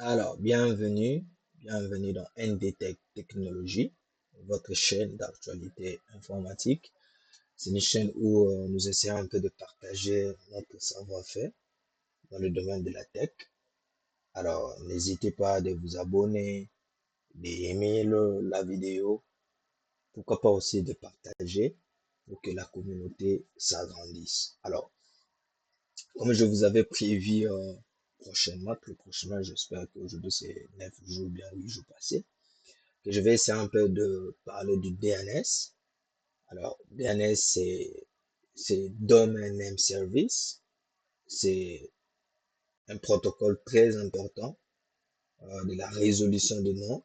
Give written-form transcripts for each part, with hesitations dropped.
Alors, bienvenue dans NDTech Technologie, votre chaîne d'actualité informatique. C'est une chaîne où nous essayons un peu de partager notre savoir-faire dans le domaine de la tech. Alors, n'hésitez pas de vous abonner, d'aimer la vidéo, pourquoi pas aussi de partager pour que la communauté s'agrandisse. Alors, comme je vous avais prévu très prochainement, j'espère qu'aujourd'hui c'est 9 jours, bien 8 jours passés. Que je vais essayer un peu de parler du DNS. Alors, DNS, c'est Domain Name Service. C'est un protocole très important de la résolution de noms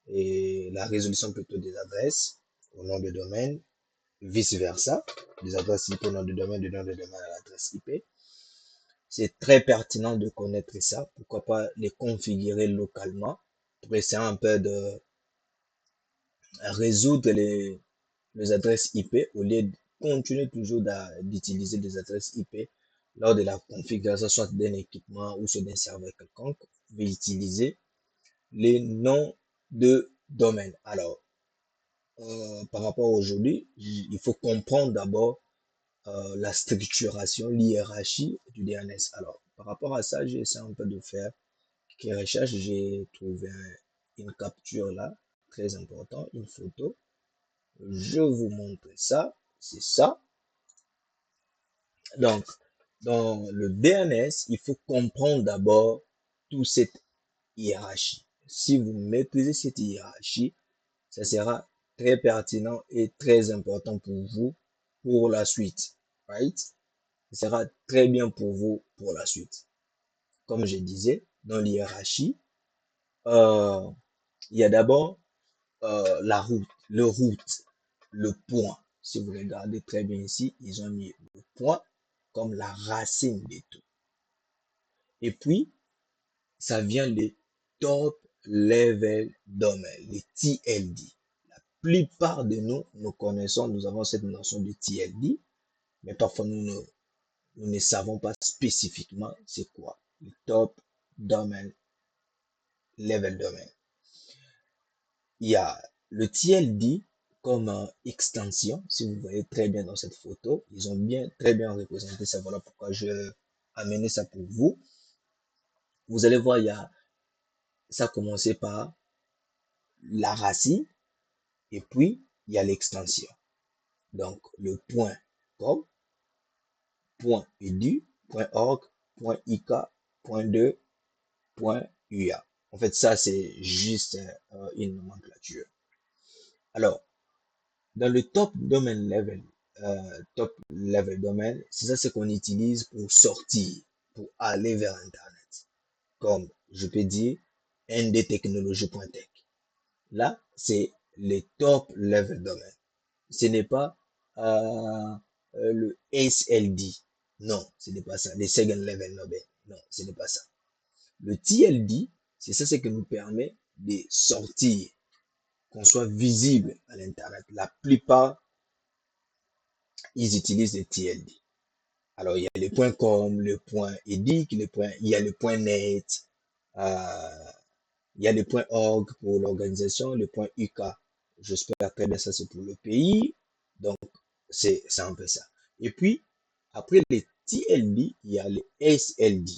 et la résolution plutôt des adresses au nom de domaine, vice-versa, des adresses IP au nom de domaine, du nom de domaine à l'adresse IP. C'est très pertinent de connaître ça. Pourquoi pas les configurer localement pour essayer un peu de résoudre les adresses IP au lieu de continuer toujours d'utiliser des adresses IP lors de la configuration soit d'un équipement ou soit d'un serveur quelconque. Vous pouvez utiliser les noms de domaine. Alors, par rapport à aujourd'hui, il faut comprendre d'abord la structuration, l'hiérarchie du DNS. Alors, par rapport à ça, j'ai essayé un peu de faire quelques recherches. J'ai trouvé une capture là, très important, une photo. Je vous montre ça. C'est ça. Donc, dans le DNS, il faut comprendre d'abord toute cette hiérarchie. Si vous maîtrisez cette hiérarchie, ça sera très pertinent et très important pour vous pour la suite. Right? Ça sera très bien pour vous pour la suite. Comme je disais, dans l'hiérarchie, euh, il y a d'abord la route, le point. Si vous regardez très bien ici, ils ont mis le point comme la racine de tout. Et puis, ça vient les top level domain, les TLD. La plupart de nous connaissons, nous avons cette notion de TLD, mais parfois nous ne savons pas spécifiquement c'est quoi le top domain, level domain. Il y a le TLD comme extension, si vous voyez très bien dans cette photo, ils ont très bien représenté ça. Voilà pourquoi je vais amener ça pour vous. Vous allez voir, ça a commencé par la racine et puis il y a l'extension. Donc le point .com, .edu, .org, .ik, .2, .ua. En fait, ça c'est juste une nomenclature. Alors, dans le top level domain, c'est ça ce qu'on utilise pour sortir, pour aller vers Internet. Comme je peux dire ndtechnologie.tech. Là, c'est le top level domain. Ce n'est pas le SLD. Non, ce n'est pas ça. Le second level domain. Non, ce n'est pas ça. Le TLD, c'est ça ce qui nous permet de sortir, qu'on soit visible à l'Internet. La plupart, ils utilisent le TLD. Alors, il y a le point .com, le point .edic, il y a le point .net, euh, il y a le point .org pour l'organisation, le point .uk. J'espère très bien ça, c'est pour le pays. Donc, c'est un peu ça. Et puis, après les TLD, il y a les SLD.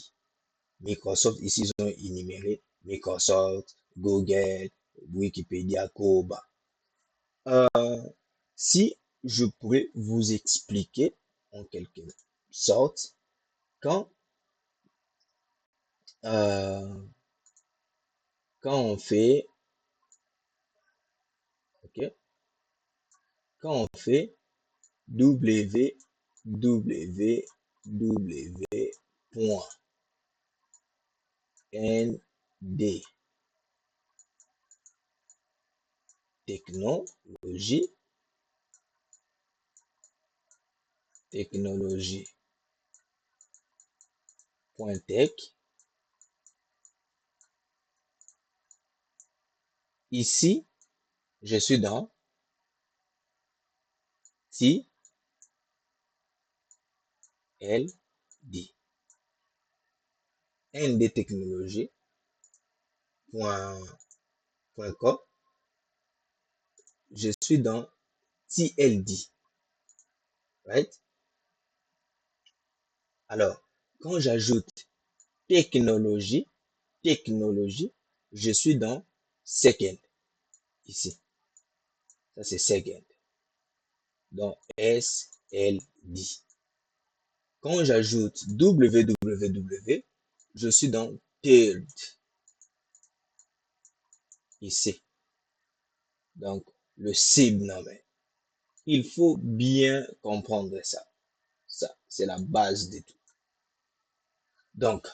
Microsoft, ici, ils ont énuméré Microsoft, Google, Wikipédia, Koba. Si je pourrais vous expliquer en quelque sorte, quand, euh, quand on fait, ok, quand on fait www.nd technologie.tech. Ici, je suis dans TLD. ND Technologie, .com, je suis dans TLD, right? Alors, quand j'ajoute technologie, je suis dans second, ici. Ça, c'est second. Donc, SLD. Quand j'ajoute www, je suis dans third, ici. Donc, le subnommé. Il faut bien comprendre ça. Ça, c'est la base de tout. Donc,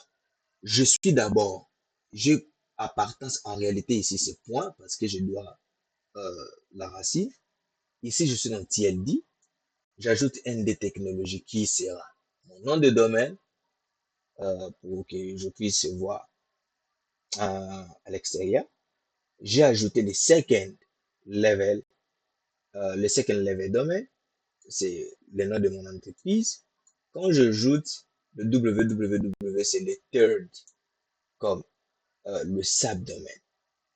je suis d'abord, je appartenance en réalité ici, c'est point parce que je dois la racine. Ici, je suis dans TLD. J'ajoute ND technologie qui sera mon nom de domaine pour que je puisse voir à l'extérieur. J'ai ajouté le second level domaine, c'est le nom de mon entreprise. Quand j'ajoute le www, c'est le third comme le subdomaine.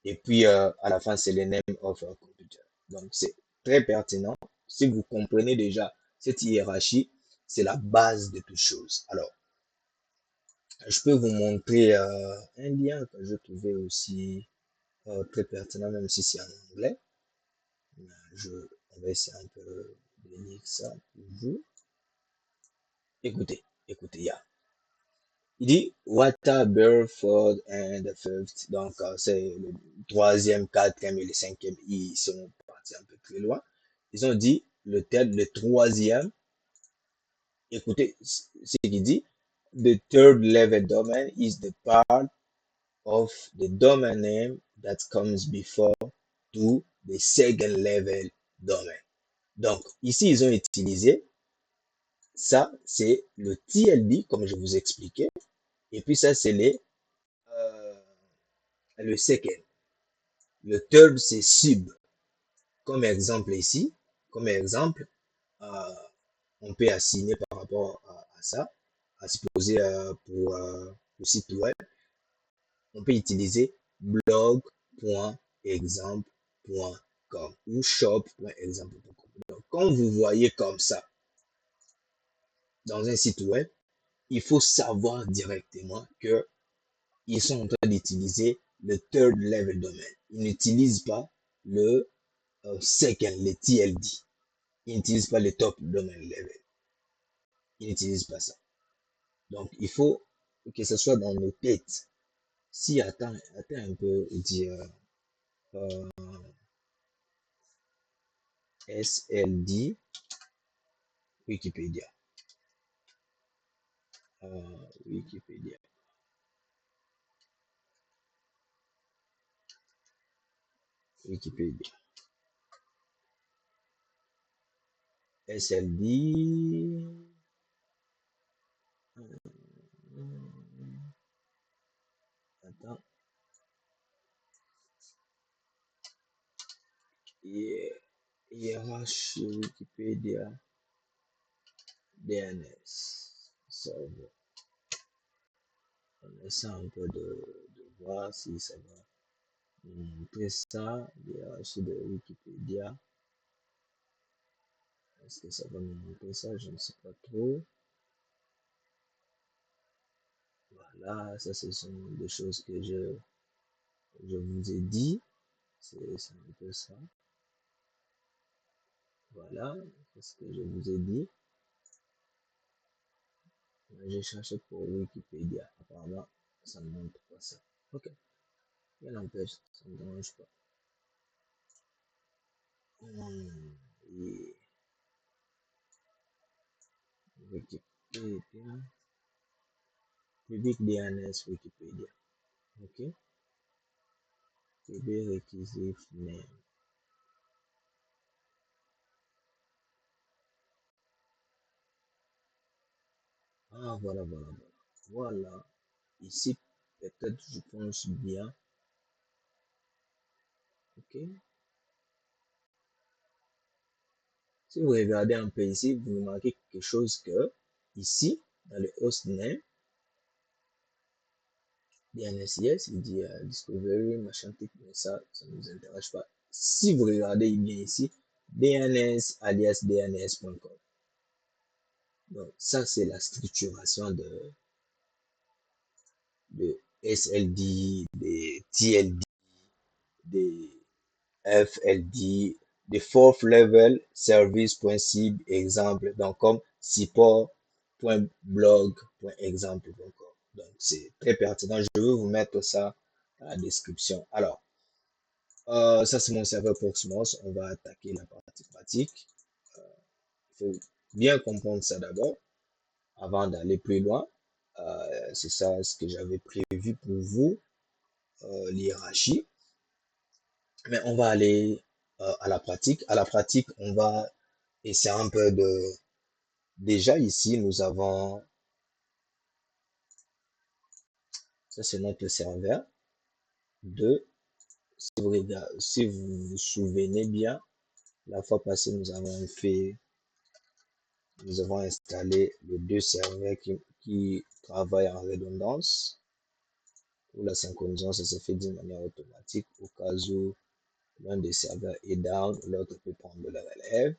Et puis à la fin, c'est le name of a computer. Donc c'est très pertinent. Si vous comprenez déjà cette hiérarchie, c'est la base de toute chose. Alors, je peux vous montrer un lien que je trouvais aussi très pertinent, même si c'est en anglais. Je, on va essayer un peu de lire ça pour vous. Écoutez, écoutez, il dit Water, Burford and the fifth. Donc, c'est le troisième, quatrième et le cinquième. Ils sont partis un peu très loin. Ils ont dit le troisième. Écoutez ce qu'il dit. The third level domain is the part of the domain name that comes before to the second level domain. Donc, ici, ils ont utilisé ça, c'est le TLD, comme je vous expliquais. Et puis ça, c'est le second. Le third, c'est sub. Comme exemple ici, comme exemple, euh, on peut assigner par rapport à ça, à supposer pour le site web, on peut utiliser blog.exemple.com ou shop.exemple.com. Donc, quand vous voyez comme ça dans un site web, il faut savoir directement que ils sont en train d'utiliser le third level domain. Ils n'utilisent pas le second, le TLD. Ils n'utilisent pas le top domain level. Ils n'utilisent pas ça. Donc, il faut que ce soit dans nos têtes. Si, attends un peu, dire euh, SLD Wikipédia. Wikipédia. Wikipédia. SLD. Attends. Hiérarchie Wikipédia. DNS. Server. On essaie un peu de voir si ça va montrer ça. Hiérarchie de Wikipédia. Est-ce que ça va me montrer ça? Je ne sais pas trop. Voilà, ça ce sont des choses que je vous ai dit. C'est un peu ça. Voilà, c'est ce que je vous ai dit. J'ai cherché pour Wikipédia. Apparemment, ça ne montre pas ça. Ok, rien n'empêche, ça ne me dérange pas. Et Wikipédia. Public DNS Wikipédia. Ok. PB requisitive name. Ah, voilà, voilà, voilà. Voilà. Ici, peut-être, je pense bien. Ok. Si vous regardez un peu ici, vous remarquez quelque chose que ici, dans le hostname, DNS, yes, il dit Discovery, machin truc, mais ça ne nous intéresse pas. Si vous regardez bien ici, DNS alias DNS.com. Donc, ça, c'est la structuration de SLD, des TLD, des FLD, des fourth level service.sib, exemple, donc comme support.blog.exemple. Donc, c'est très pertinent. Je vais vous mettre ça dans la description. Alors, ça, c'est mon serveur Proxmox. On va attaquer la partie pratique. Il faut bien comprendre ça d'abord avant d'aller plus loin. C'est ça ce que j'avais prévu pour vous, l'hierarchie. Mais on va aller à la pratique. À la pratique, on va essayer un peu de... Déjà ici, nous avons... Ça, c'est notre serveur. De, si vous vous souvenez bien, la fois passée, nous avons installé les deux serveurs qui travaillent en redondance. Pour la synchronisation, ça se fait d'une manière automatique au cas où l'un des serveurs est down, l'autre peut prendre le relève.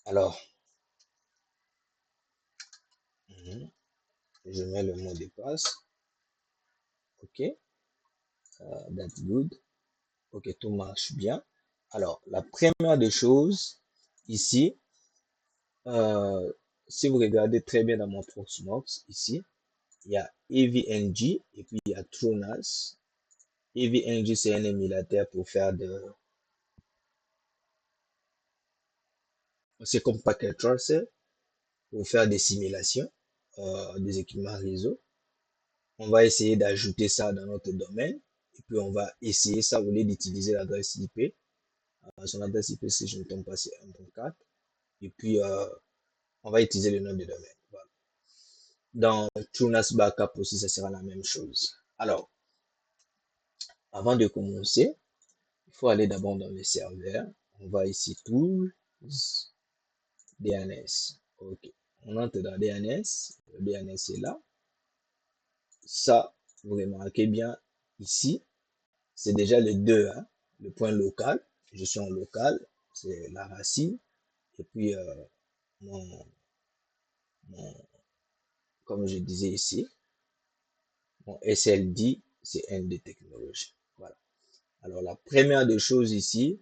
Alors, je mets le mot de passe. OK, that's good. OK, tout marche bien. Alors, la première des choses, ici, si vous regardez très bien dans mon Proxmox, ici, il y a EVNG et puis il y a TrueNAS. EVNG, c'est un émulateur pour faire de... C'est comme Packet Tracer pour faire des simulations des équipements réseau. On va essayer d'ajouter ça dans notre domaine et puis on va essayer ça au lieu d'utiliser l'adresse IP. Son adresse IP, si je ne me trompe pas, c'est 1.4. Et puis, on va utiliser le nom de domaine. Voilà. Dans TrueNAS Backup aussi, ça sera la même chose. Alors, avant de commencer, il faut aller d'abord dans le serveur. On va ici Tools, DNS. OK. On entre dans DNS. Le DNS est là. Ça, vous remarquez bien ici, c'est déjà les deux, hein, le point local. Je suis en local, c'est la racine. Et puis, mon, comme je disais ici, mon SLD, c'est ND Technologies. Voilà. Alors, la première des choses ici,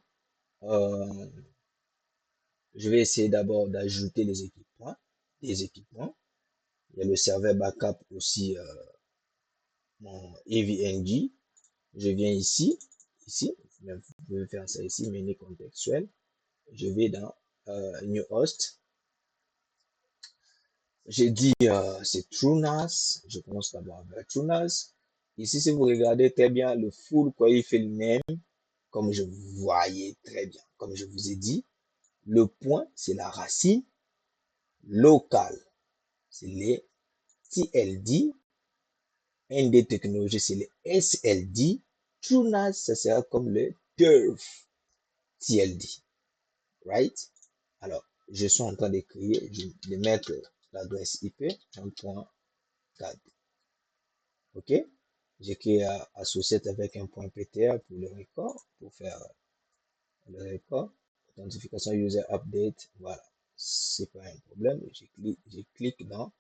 je vais essayer d'abord d'ajouter les équipements. Des équipements. Il y a le serveur backup aussi, mon EVNG. Je viens ici, vous pouvez faire ça ici, menu contextuel. Je vais dans New Host. J'ai dit c'est TrueNAS. Je commence d'abord avec TrueNAS. Ici, si vous regardez très bien le full qualified name, comme je vous voyais très bien, comme je vous ai dit, le point, c'est la racine locale. C'est les TLD. ND Technologies, c'est les SLD. TrueNAS, ça sera comme le TURF TLD. Right? Alors, je suis en train d'écrire, de mettre l'adresse IP 1.4. OK? J'écris associé avec un point PTR pour le record, pour faire le record. Authentification user update. Voilà. C'est pas un problème. Je clique dans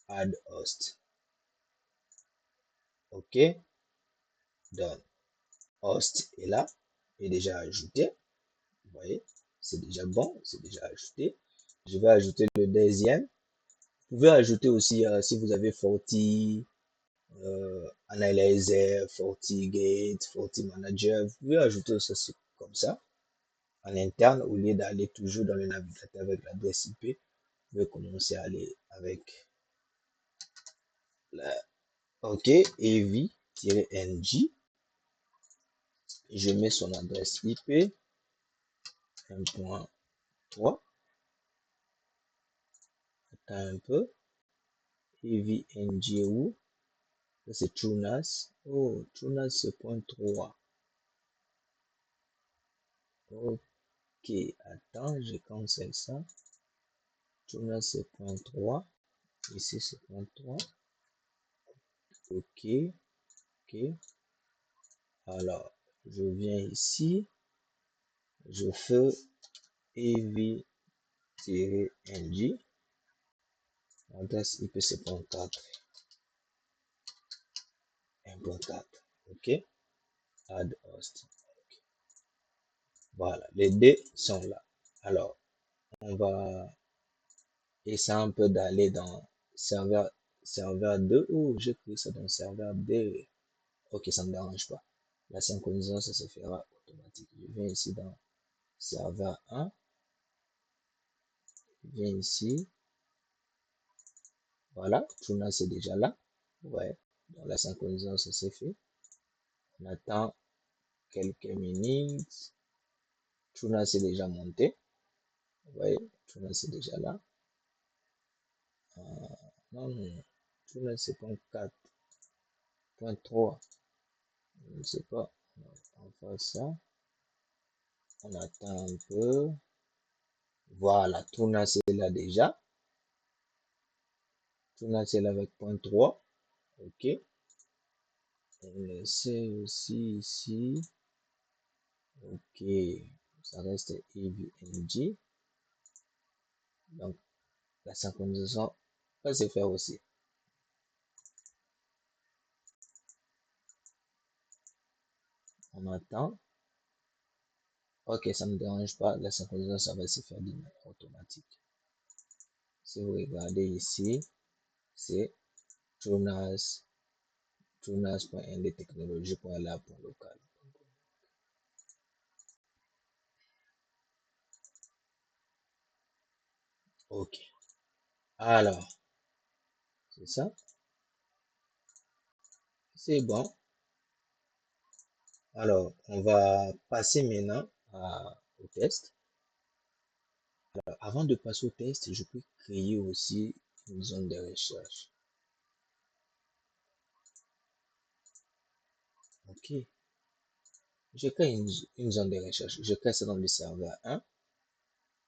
add host. OK? Donc, host est là, est déjà ajouté. Vous voyez? C'est déjà bon, c'est déjà ajouté. Je vais ajouter le deuxième. Vous pouvez ajouter aussi, si vous avez Forti, Analyzer, FortiGate, Forti Manager, vous pouvez ajouter ça comme ça, en interne, au lieu d'aller toujours dans le navigateur avec l'adresse IP. Vous pouvez commencer à aller avec la OK, EV-NG. Je mets son adresse IP 1.3. Attends un peu. EV-NG où? Ça c'est TrueNAS. Oh, TrueNAS c'est .3. Ok, attends, je cancelle ça. TrueNAS c'est .3. Ici c'est .3. OK, OK. Alors, je viens ici, je fais ev-ng, adresse IP74, 1.4, OK, add host. Okay. Voilà, les deux sont là. Alors, on va essayer un peu d'aller dans serveur 2 ou j'ai pris ça dans serveur 2. Ok, ça ne me dérange pas. La synchronisation, ça se fera automatique. Je viens ici dans serveur 1. Je viens ici. Voilà, Tuna c'est déjà là. Ouais, donc la synchronisation, ça s'est fait. On attend quelques minutes. Tuna c'est déjà monté. Vous voyez, Tuna c'est déjà là. Non, non, Tuna c'est point 4.3. Je ne sais pas. On va faire ça. On attend un peu. Voilà, Tuna c'est là déjà. Tuna c'est là avec point 3. Ok. C'est aussi ici. Ok. Ça reste EVNG. Donc, la synchronisation va se faire aussi. On attend. Ok, ça ne me dérange pas. La synchronisation, ça va se faire d'une manière automatique. Si vous regardez ici, c'est tunas.nd technologie.lab.local. Ok. Alors, c'est ça. C'est bon. Alors, on va passer maintenant au test. Alors, avant de passer au test, je peux créer aussi une zone de recherche. Ok. Je crée une zone de recherche. Je crée ça dans le serveur 1.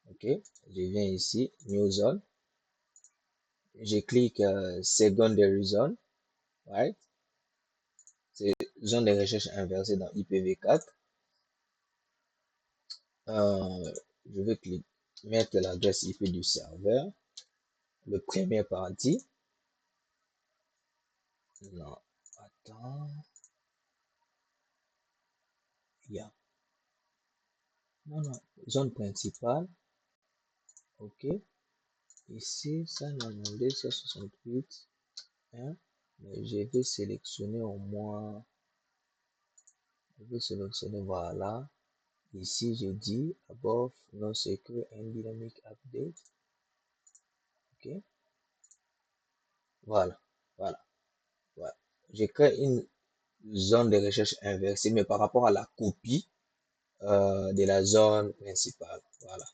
Ok. Je viens ici, New Zone. Je clique Secondary Zone. Right. C'est zone de recherche inversée dans IPv4. Je vais mettre l'adresse IP du serveur. Le premier parti. Non, attends. Yeah. Non, non. Zone principale. Ok. Ici, ça m'a demandé 68. Hein? Mais je vais sélectionner au moins. Je vais sélectionner, voilà. Ici, je dis above no secure and dynamic update. Ok. Voilà. Voilà. Voilà. Je crée une zone de recherche inversée, mais par rapport à la copie de la zone principale. Voilà.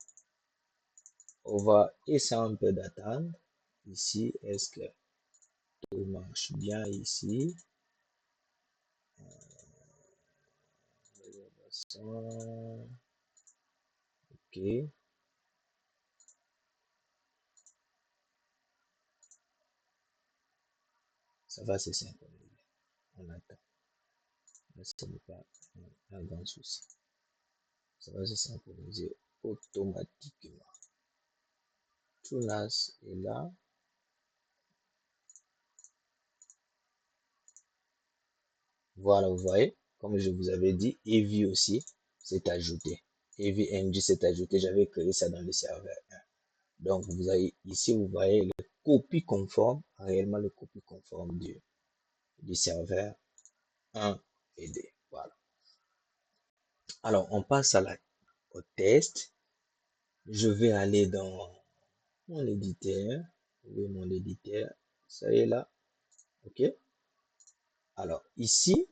On va essayer un peu d'attendre. Ici, est-ce que tout marche bien ici? Ok. Ça va se synchroniser. On attend. Mais ce n'est pas un grand souci. Ça va se synchroniser automatiquement. Tunas est là. Voilà, vous voyez, comme je vous avais dit, EV aussi s'est ajouté. EVNG s'est ajouté. J'avais créé ça dans le serveur 1. Donc, vous avez ici, vous voyez le copie conforme, réellement le copie conforme du serveur 1 et 2. Voilà. Alors, on passe au test. Je vais aller dans mon éditeur. Oui, mon éditeur. Ça y est là. OK. Alors, ici,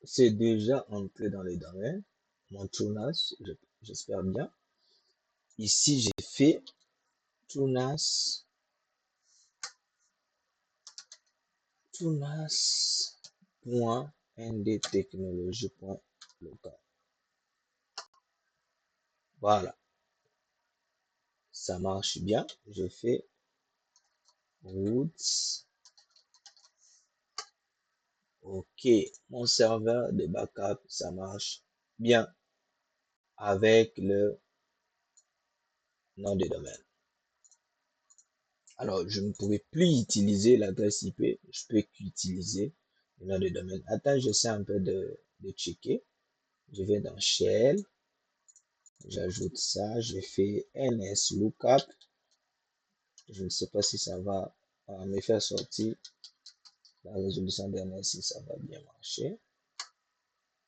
c'est déjà entré dans les domaines. Mon tournage, j'espère bien. Ici, j'ai fait tunas tunas.ndtechnologie.local. Voilà, ça marche bien. Je fais routes. Ok, mon serveur de backup, ça marche bien avec le nom de domaine. Alors, je ne pourrais plus utiliser l'adresse IP, je peux qu'utiliser le nom de domaine. Attends, j'essaie un peu de checker. Je vais dans Shell, j'ajoute ça, je fais NSLOOKUP. Je ne sais pas si ça va me faire sortir la résolution DNS, si ça va bien marcher.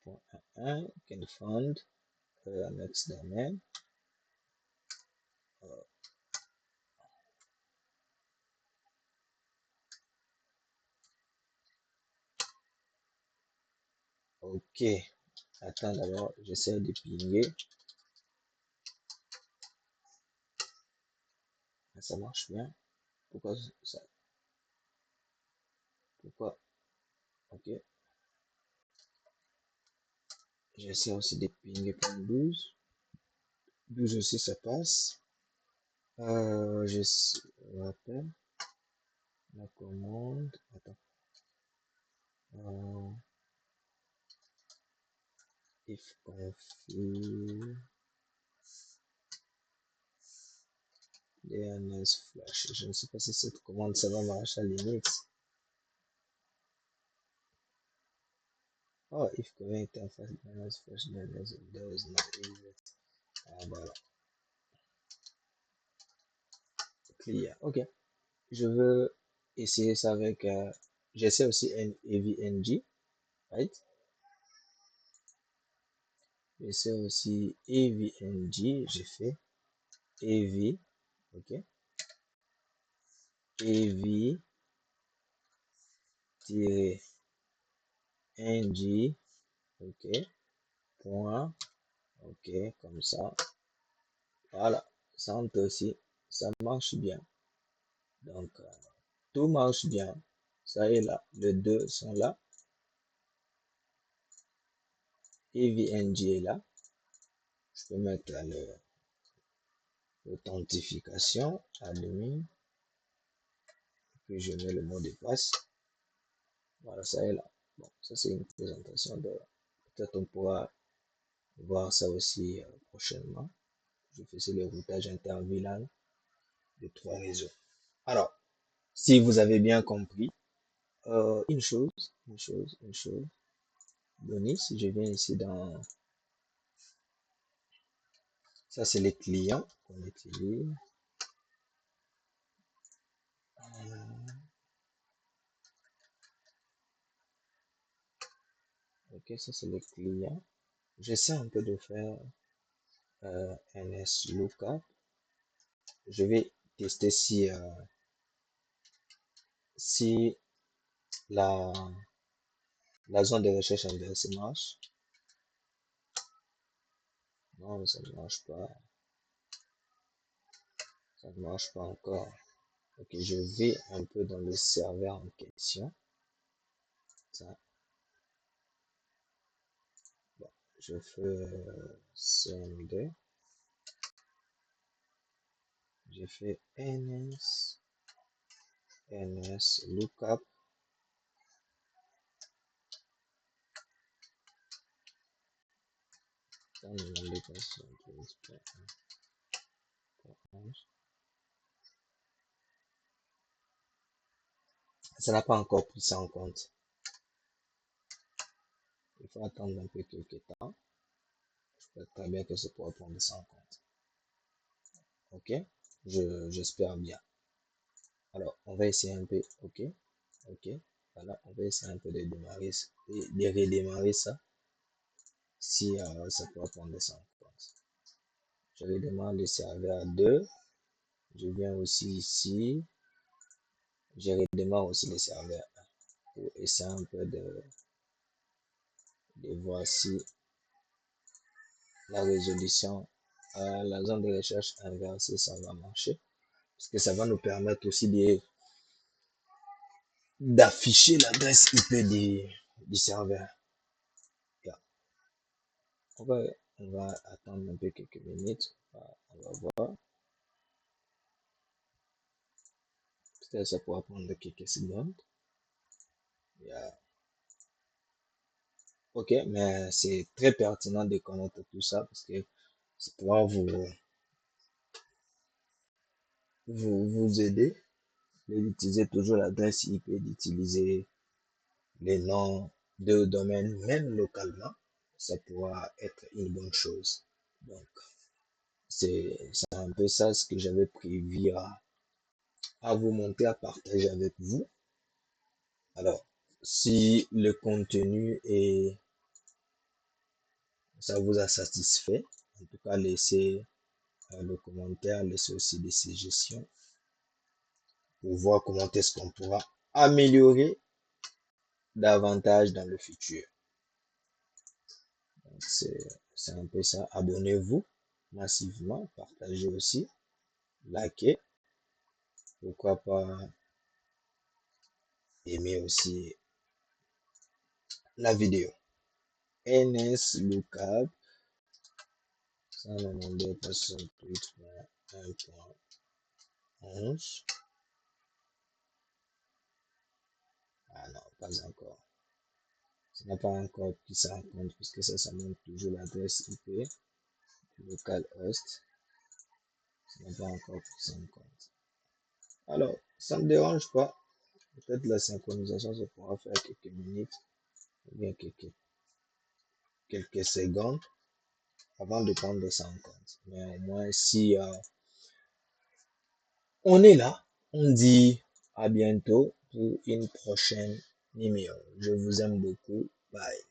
Point 1, confirm, next domain. Ok, attends d'abord, j'essaie de pinguer. Ça marche bien. Pourquoi ça? Pourquoi? Ok. J'essaie aussi de pinguer point 12. 12 aussi, ça passe. Je rappelle la commande. Attends. If config DNS flash. Je ne sais pas si cette commande ça va marcher à Linux. Oh, if config interface DNS flash DNS does not exist. Ah, voilà. Clear. Ok. Je veux essayer ça avec. J'essaie aussi AVNG. Right? J'essaie aussi AVNG. J'ai fait AV. Ok. AV ng. Ok. Point. Ok. Comme ça. Voilà. Ça entre aussi. Ça marche bien. Donc, tout marche bien. Ça est là. Les deux sont là. AVNG est là. Je peux mettre l'authentification, admin, puis je mets le mot de passe. Voilà, ça est là. Bon, ça c'est une présentation de. Peut-être on pourra voir ça aussi prochainement. Je faisais le routage inter-VLAN de 3 réseaux. Alors, si vous avez bien compris, une chose, Denis, si je viens ici dans, ça c'est les clients qu'on utilise. Ok, ça c'est les clients. J'essaie un peu de faire NSLOOKUP. Je vais tester si la, la zone de recherche inversée marche. Non, ça ne marche pas. Ça ne marche pas encore. Ok, je vais un peu dans le serveur en question. Ça. Bon, je fais CMD. J'ai fait NS lookup. Ça n'a pas encore pris ça en compte. Il faut attendre un peu quelques temps. Je peux très bien que ça pourra prendre ça en compte. Ok, j'espère bien. Alors, on va essayer un peu. Ok, ok. Voilà, on va essayer un peu de démarrer, de redémarrer ça. Si ça pourra prendre ça en compte. Je redémarre le serveur 2. Je viens aussi ici. Je redémarre aussi le serveur 1 pour essayer un peu de voir si la résolution, la zone de recherche inversée, ça va marcher. Parce que ça va nous permettre aussi d'afficher l'adresse IP du serveur. Yeah. On va attendre un peu quelques minutes. On va voir. Peut-être ça pourra prendre quelques secondes. Yeah. Ok, mais c'est très pertinent de connaître tout ça parce que ça pourra vous aider d'utiliser toujours l'adresse IP, d'utiliser les noms de domaine, même localement. Ça pourra être une bonne chose. Donc, c'est un peu ça ce que j'avais prévu à vous montrer, à partager avec vous. Alors, si le contenu et ça vous a satisfait, en tout cas, laissez le commentaire, laissez aussi des suggestions pour voir comment est-ce qu'on pourra améliorer davantage dans le futur. Donc, c'est un peu ça. Abonnez-vous massivement, partagez aussi, likez, pourquoi pas aimer aussi la vidéo. NS Lookup 192.1.11. Ah non, pas encore. Ça n'a pas encore pris ça en compte puisque ça montre toujours l'adresse IP, localhost. Ça n'a pas encore pris ça en compte. Alors, ça ne me dérange pas. Peut-être la synchronisation se pourra faire quelques minutes ou bien quelques secondes avant de prendre ça en compte. Mais au moins, si on est là, on dit à bientôt pour une prochaine numéro. Je vous aime beaucoup. Bye.